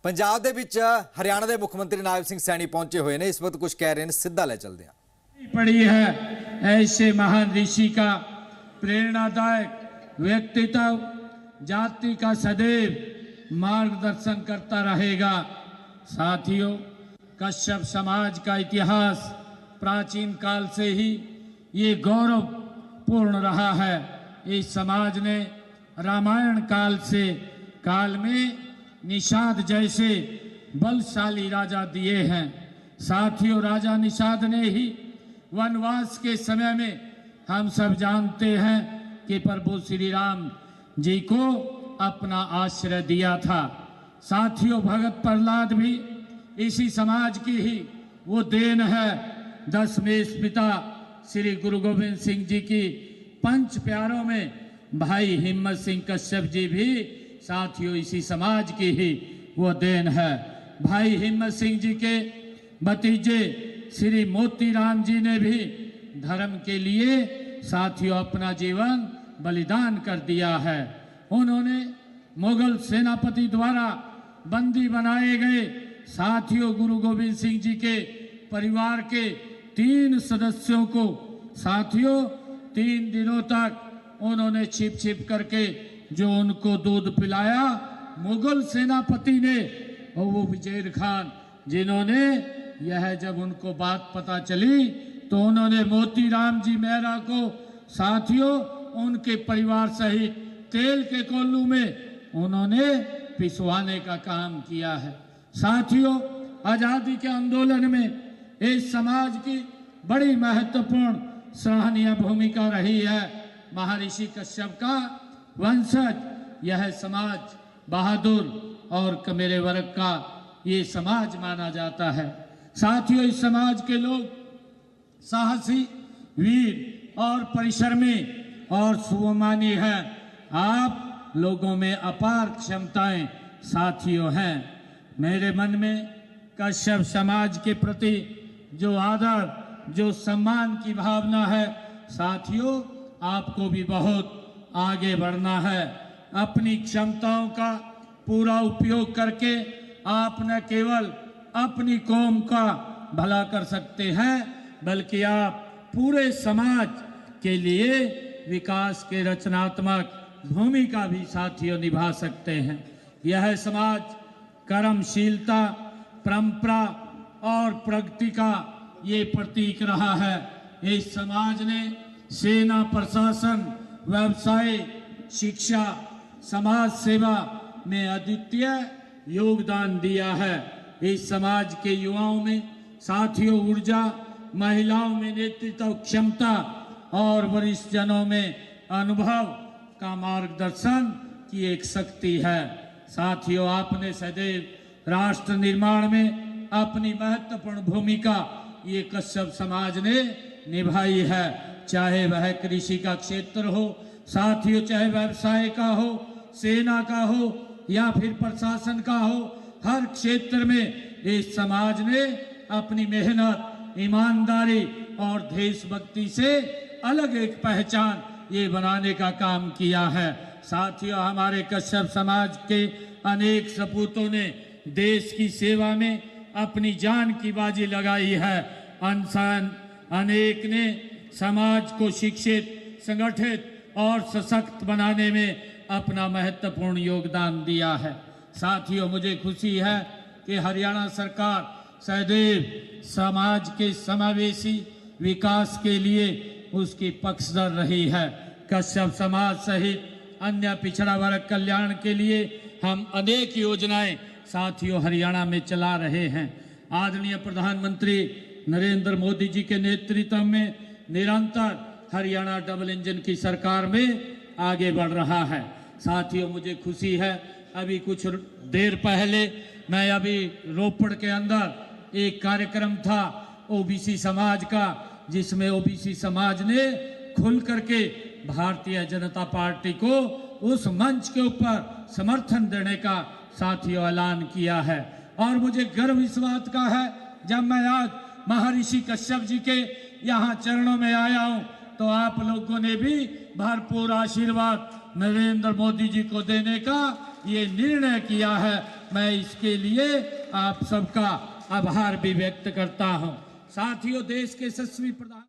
पंजाब दे विच हरियाणा के मुख्य मंत्री नायब सिंह सैनी पहुंचे हुए ने। इस वक्त कुछ कह रहे हैं, सीधा ले चलते हैं। पड़ी है ऐसे महान ऋषि का प्रेरणादायक व्यक्तित्व जाति का सदैव मार्गदर्शन करता रहेगा। साथियों, कश्यप समाज का इतिहास प्राचीन काल से ही ये गौरवपूर्ण रहा है। इस समाज ने रामायण काल में निषाद जैसे बलशाली राजा दिए हैं। साथियों, राजा निषाद ने ही वनवास के समय में हम सब जानते हैं कि प्रभु श्री राम जी को अपना आश्रय दिया था। साथियों, भगत प्रहलाद भी इसी समाज की ही वो देन है। 10 मेष पिता श्री गुरु गोविंद सिंह जी की 5 प्यारों में भाई हिम्मत सिंह कश्यप जी भी साथियों इसी समाज की ही वो देन है। भाई हिम्मत सिंह जी के भतीजे श्री मोतीराम जी ने भी धर्म के लिए साथियों अपना जीवन बलिदान कर दिया है। उन्होंने मुगल सेनापति द्वारा बंदी बनाए गए साथियों गुरु गोविंद सिंह जी के परिवार के 3 सदस्यों को साथियों 3 दिनों तक उन्होंने छिप करके जो उनको दूध पिलाया, मुगल सेनापति ने और वो विजय खान, जिन्होंने यह जब उनको बात पता चली तो उन्होंने मोतीराम जी मेहरा को साथियों उनके परिवार सहित तेल के कोल्लू में उन्होंने पिसवाने का काम किया है। साथियों, आजादी के आंदोलन में इस समाज की बड़ी महत्वपूर्ण सराहनीय भूमिका रही है। महर्षि कश्यप का वंशज यह समाज बहादुर और कमेरे वर्ग का ये समाज माना जाता है। साथियों, इस समाज के लोग साहसी, वीर और परिश्रमी और स्वाभिमानी हैं। आप लोगों में अपार क्षमताएं साथियों हैं। मेरे मन में कश्यप समाज के प्रति जो आदर, जो सम्मान की भावना है, साथियों आपको भी बहुत आगे बढ़ना है। अपनी क्षमताओं का पूरा उपयोग करके आप न केवल अपनी कौम का भला कर सकते हैं, बल्कि आप पूरे समाज के लिए विकास के रचनात्मक भूमिका भी साथियों निभा सकते हैं। यह समाज कर्मशीलता, परंपरा और प्रगति का ये प्रतीक रहा है। इस समाज ने सेना, प्रशासन, व्यवसाय, शिक्षा, समाज सेवा में अद्वितीय योगदान दिया है। इस समाज के युवाओं में साथियों ऊर्जा, महिलाओं में नेतृत्व क्षमता और वरिष्ठ जनों में अनुभव का मार्गदर्शन की एक शक्ति है। साथियों, आपने सदैव राष्ट्र निर्माण में अपनी महत्वपूर्ण भूमिका ये कश्यप समाज ने निभाई है। चाहे वह कृषि का क्षेत्र हो साथियों, चाहे व्यवसाय का हो, सेना का हो या फिर प्रशासन का हो, हर क्षेत्र में इस समाज ने अपनी मेहनत, ईमानदारी और देशभक्ति से अलग एक पहचान ये बनाने का काम किया है। साथियों, हमारे कश्यप समाज के अनेक सपूतों ने देश की सेवा में अपनी जान की बाजी लगाई है। अनेक ने समाज को शिक्षित, संगठित और सशक्त बनाने में अपना महत्वपूर्ण योगदान दिया है। साथियों, मुझे खुशी है कि हरियाणा सरकार सदैव समाज के समावेशी विकास के लिए उसकी पक्षधर रही है। कश्यप समाज सहित अन्य पिछड़ा वर्ग कल्याण के लिए हम अनेक योजनाएं साथियों हरियाणा में चला रहे हैं। आदरणीय प्रधानमंत्री नरेंद्र मोदी जी के नेतृत्व में निरंतर हरियाणा डबल इंजन की सरकार में आगे बढ़ रहा है। साथियों, मुझे खुशी है, अभी कुछ देर पहले मैं अभी रोपड़ के अंदर एक कार्यक्रम था ओबीसी समाज का, जिसमें ओबीसी समाज ने खुल करके भारतीय जनता पार्टी को उस मंच के ऊपर समर्थन देने का साथियों ऐलान किया है। और मुझे गर्व इस बात का है, जब मैं आज महर्षि कश्यप जी के यहाँ चरणों में आया हूँ तो आप लोगों ने भी भरपूर आशीर्वाद नरेंद्र मोदी जी को देने का ये निर्णय किया है। मैं इसके लिए आप सबका आभार भी व्यक्त करता हूं। साथियों, देश के यशस्वी प्रधान